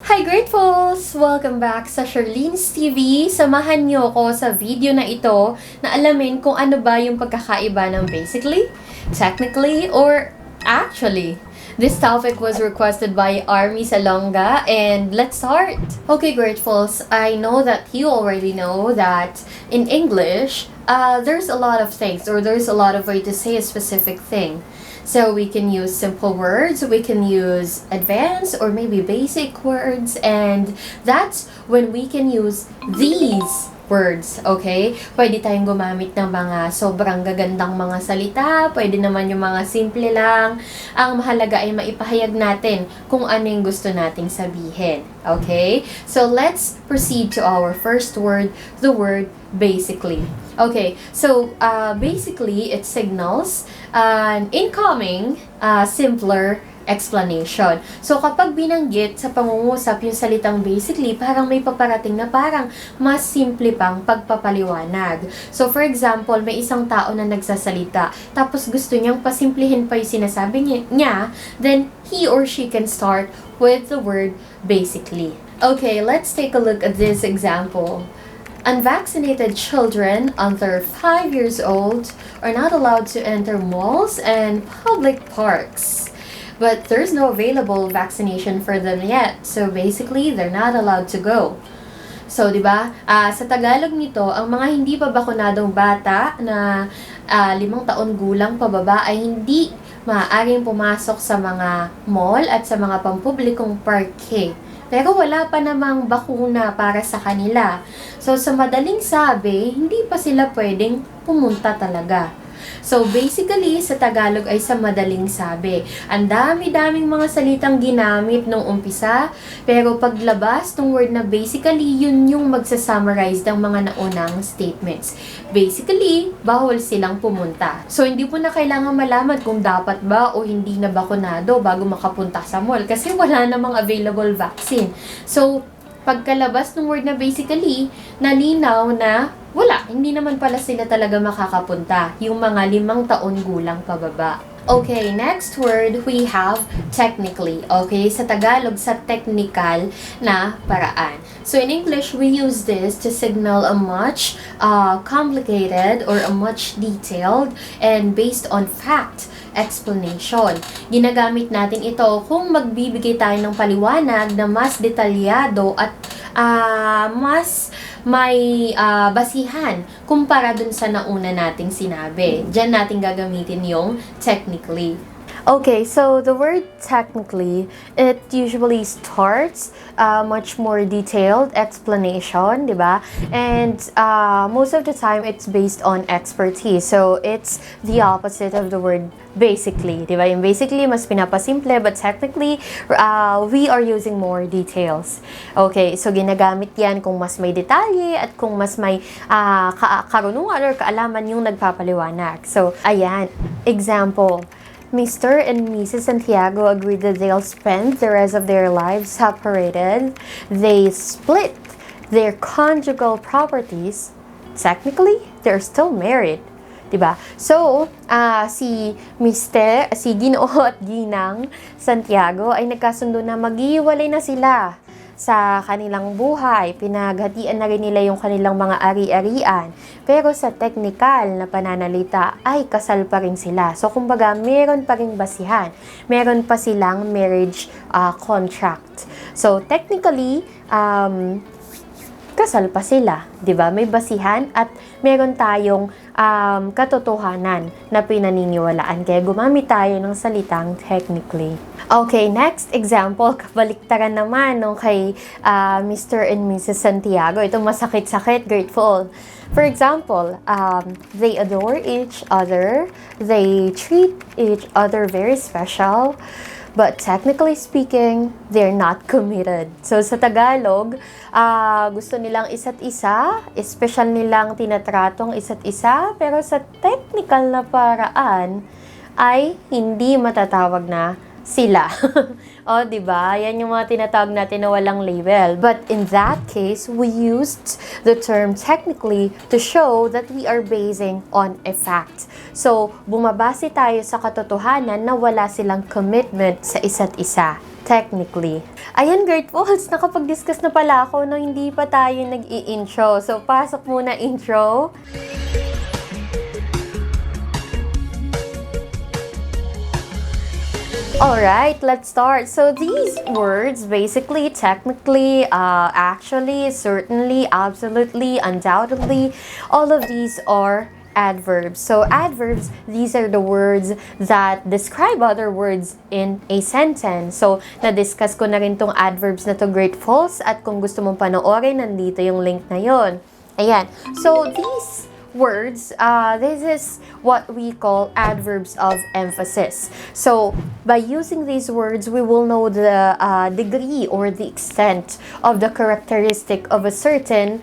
Hi Grateful's! Welcome back sa Charlene's TV. Samahan niyo ako sa video na ito na alamin kung ano ba yung pagkakaiba ng basically, technically, or actually. This topic was requested by Army Salonga and let's start! Okay Grateful's, I know that you already know that in English, there's a lot of things or there's a lot of way to say a specific thing. So we can use simple words, we can use advanced or maybe basic words, and that's when we can use these words, okay? Pwede tayong gumamit ng mga sobrang gagandang mga salita, pwede naman yung mga simple lang. Ang mahalaga ay maipahayag natin kung ano yung gusto nating sabihin, okay? So let's proceed to our first word, the word basically. Okay, so basically it signals an incoming, simpler explanation. So kapag binanggit sa pangungusap yung salitang basically, parang may paparating na parang mas simple pang pagpapaliwanag. So for example, may isang tao na nagsasalita, tapos gusto niyang pasimplihin pa yung sinasabi niya, then he or she can start with the word basically. Okay, let's take a look at this example. Unvaccinated children under 5 years old are not allowed to enter malls and public parks. But there's no available vaccination for them yet, so basically, they're not allowed to go. So, di ba? Sa Tagalog nito, ang mga hindi pa bakunadong bata na 5 taon gulang pababa ay hindi maaaring pumasok sa mga mall at sa mga pampublikong parke. Pero wala pa namang bakuna para sa kanila. So, sa madaling sabi, hindi pa sila pwedeng pumunta talaga. So, basically, sa Tagalog ay sa madaling sabi. Ang dami-daming mga salitang ginamit nung umpisa, pero paglabas ng word na basically, yun yung magsasummarize ng mga naunang statements. Basically, bawal silang pumunta. So, hindi po na kailangan malaman kung dapat ba o hindi na bakunado bago makapunta sa mall kasi wala namang available vaccine. So, pagkalabas ng word na basically, nalinaw na wala, hindi naman pala sila talaga makakapunta, yung mga 5 taon gulang pababa. Okay, next word, we have technically. Okay, sa Tagalog, sa technical na paraan. So in English, we use this to signal a much complicated or a much detailed and based on fact explanation. Ginagamit natin ito kung magbibigay tayo ng paliwanag na mas detalyado at mas may basihan kumpara dun sa nauna nating sinabi. Diyan natin gagamitin yung technically. Okay, so the word technically, it usually starts much more detailed explanation, di ba? And most of the time, it's based on expertise. So it's the opposite of the word basically, di ba? Yung basically, mas pinapasimple, but technically, we are using more details. Okay, so ginagamit yan kung mas may detalye at kung mas may karunungan or kaalaman yung nagpapaliwanag. So, ayan, example. Mr. and Mrs. Santiago agreed that they'll spend the rest of their lives separated. They split their conjugal properties. Technically, they're still married. Diba? So, si Ginoo at Ginang Santiago ay nagkasundo na maghiwalay na sila sa kanilang buhay. Pinaghatian na rin nila yung kanilang mga ari-arian. Pero sa technical na pananalita ay kasal pa rin sila. So, kumbaga, meron pa rin basihan. Meron pa silang marriage contract. So, technically, kasal pa sila. 'Di ba? May basihan at meron tayong katotohanan na pinaniniwalaan. Kaya gumamit tayo ng salitang technically. Okay, next example, kabaliktaran naman nung kay Mr. and Mrs. Santiago. Ito masakit-sakit, grateful. For example, they adore each other, they treat each other very special, but technically speaking, they're not committed. So sa Tagalog, gusto nilang isa't isa, special nilang tinatratong isa't isa, pero sa technical na paraan ay hindi matatawag na sila. O, di ba? Yan yung mga tinatawag natin na walang label. But in that case, we used the term technically to show that we are basing on a fact. So, bumabase tayo sa katotohanan na wala silang commitment sa isa't isa. technically. Ayan, GREATfuls, nakapag-discuss na pala ako no hindi pa tayo nag-i-intro. So, pasok muna intro. Alright, let's start. So these words, basically, technically, actually, certainly, absolutely, undoubtedly, all of these are adverbs. So adverbs, these are the words that describe other words in a sentence. So na-discuss ko na rin tong adverbs na to, GREATfuls, at kung gusto mong panoorin, nandito yung link na yon. Ayan. So these words, this is what we call adverbs of emphasis. So by using these words, we will know the degree or the extent of the characteristic of a certain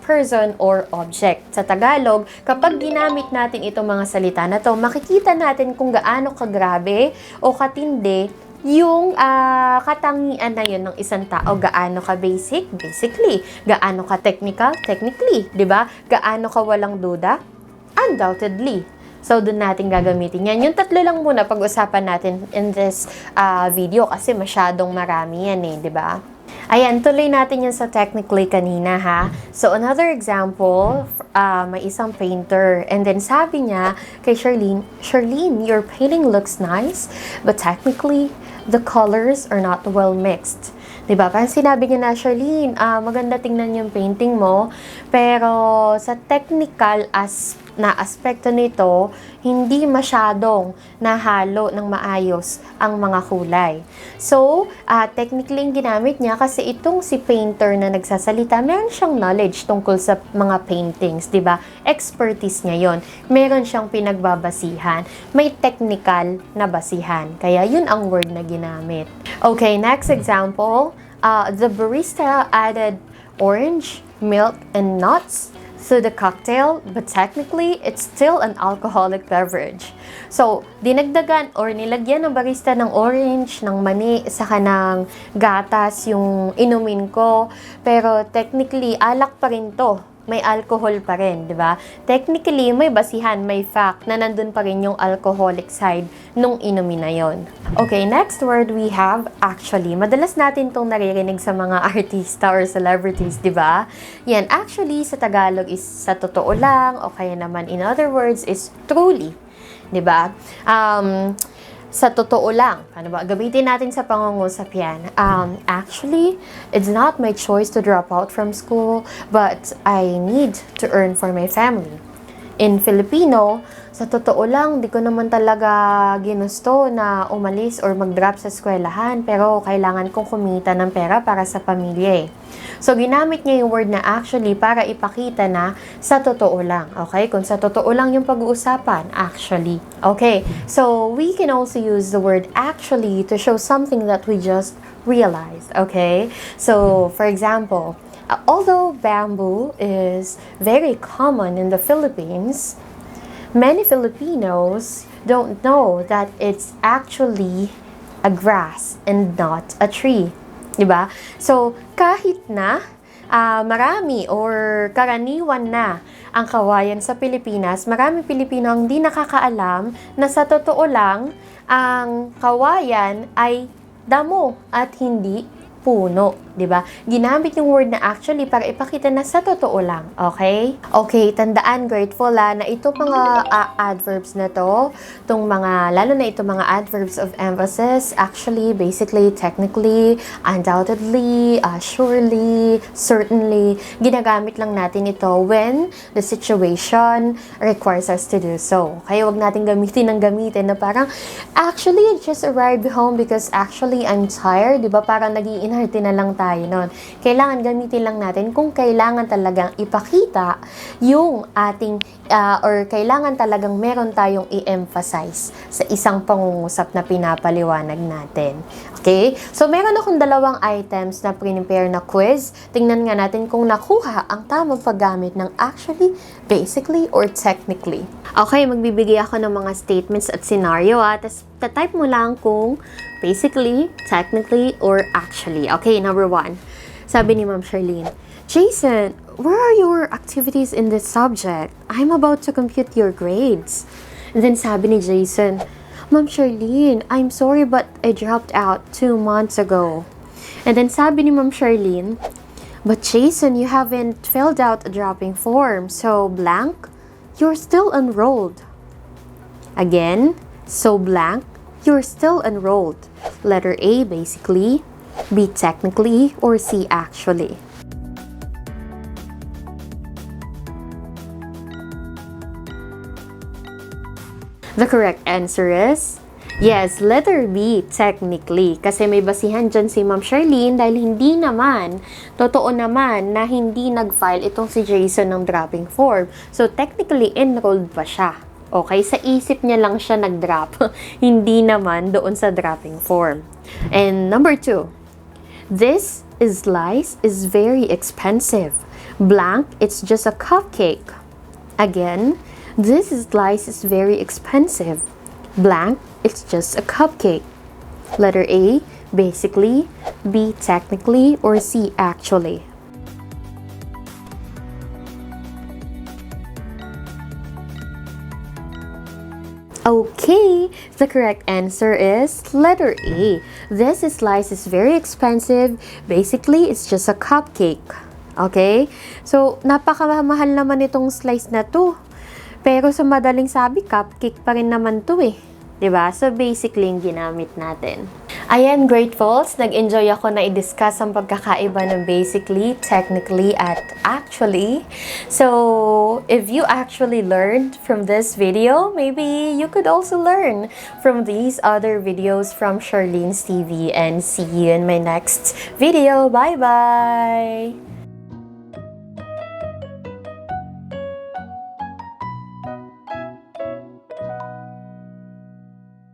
person or object. Sa Tagalog, kapag ginamit natin itong mga salita na to, makikita natin kung gaano kagrabe o katindi yung katangian na yun ng isang tao. Gaano ka basic? Basically. Gaano ka technical? Technically. Diba? Gaano ka walang duda? Undoubtedly. So, doon natin gagamitin yan. Yung tatlo lang muna pag-usapan natin in this video kasi masyadong marami yan eh. Diba? Ayan, tuloy natin yan sa technically kanina ha. So, another example, may isang painter. And then sabi niya kay Charlene, your painting looks nice, but technically, the colors are not well mixed. Diba? Parang sinabi niya na, Charlene, maganda tingnan yung painting mo, pero sa technical na aspekto nito, hindi masyadong nahalo ng maayos ang mga kulay. So, technically yung ginamit niya kasi itong si painter na nagsasalita, meron siyang knowledge tungkol sa mga paintings, diba? Expertise niya yon. Meron siyang pinagbabasihan. May technical na basihan. Kaya yun ang word na ginamit. Okay, next example. The barista added orange, milk, and nuts to the cocktail, but technically, it's still an alcoholic beverage. So, dinagdagan or nilagyan ng barista ng orange, ng mani, saka ng gatas yung inumin ko. Pero technically, alak pa rin to. May alcohol pa rin, di ba? Technically, may basihan, may fact na nandun pa rin yung alcoholic side nung inumin na yon. Okay, next word we have actually. Madalas natin tong naririnig sa mga artista or celebrities, di ba? Yan, actually, sa Tagalog is sa totoo lang, o kaya naman in other words is truly, di ba? Sa totoo lang. Ano ba? Gamitin natin sa pangungusap yan. Actually, it's not my choice to drop out from school, but I need to earn for my family. In Filipino, sa totoo lang, di ko naman talaga ginusto na umalis or mag-drop sa eskwelahan, pero kailangan kong kumita ng pera para sa pamilya eh. So, ginamit niya yung word na actually para ipakita na sa totoo lang. Okay? Kung sa totoo lang yung pag-uusapan, actually. Okay. So, we can also use the word actually to show something that we just realized. Okay? So, for example, although bamboo is very common in the Philippines, many Filipinos don't know that it's actually a grass and not a tree. Diba? So, kahit na marami or karaniwan na ang kawayan sa Pilipinas, marami Pilipino ang di nakakaalam na sa totoo lang, ang kawayan ay damo at hindi puno, 'di ba? Ginamit yung word na actually para ipakita na sa totoo lang, okay? Okay, tandaan GREATful na ito mga adverbs na to, tong mga lalo na ito mga adverbs of emphasis, actually, basically, technically, undoubtedly, surely, certainly, ginagamit lang natin ito when the situation requires us to do so. Kaya wag natin gamitin na parang actually I just arrived home because actually I'm tired, 'di ba? Parang nag-iinarte na lang tayo noon. Kailangan gamitin lang natin kung kailangan talagang ipakita yung ating or kailangan talagang meron tayong i-emphasize sa isang pangungusap na pinapaliwanag natin. Okay? So, meron akong dalawang items na prepare na quiz. Tingnan nga natin kung nakuha ang tamang paggamit ng actually, basically, or technically. Okay, magbibigay ako ng mga statements at scenario tapos type mo lang kung basically, technically, or actually. Okay, number 1. Sabi ni Ma'am Charlene, Jason, where are your activities in this subject? I'm about to compute your grades. And then sabi ni Jason, Ma'am Charlene, I'm sorry but I dropped out 2 months ago. And then sabi ni Ma'am Charlene, but Jason, you haven't filled out a dropping form, so blank, you're still enrolled. Again, so blank, you're still enrolled. Letter A, basically, B, technically, or C, actually. The correct answer is, yes, letter B, technically. Kasi may basihan dyan si Ma'am Charlene dahil hindi naman, totoo naman na hindi nag-file itong si Jason ng dropping form. So, technically, enrolled pa siya. Okay? Sa isip niya lang siya nag-drop. Hindi naman doon sa dropping form. And number 2, this slice is very expensive. Blank, it's just a cupcake. Again, this slice is very expensive. Blank, it's just a cupcake. Letter A, basically, B, technically, or C, actually. Okay, the correct answer is letter A. This slice is very expensive. Basically, it's just a cupcake. Okay? So, napakamahal naman itong slice na to. Pero sa madaling sabi, cupcake pa rin naman to eh. 'Di ba? So, basically, yung ginamit natin. Ayan, GREATfuls, nag-enjoy ako na i-discuss ang pagkakaiba ng basically, technically, at actually. So, if you actually learned from this video, maybe you could also learn from these other videos from Charlene's TV. And see you in my next video. Bye-bye!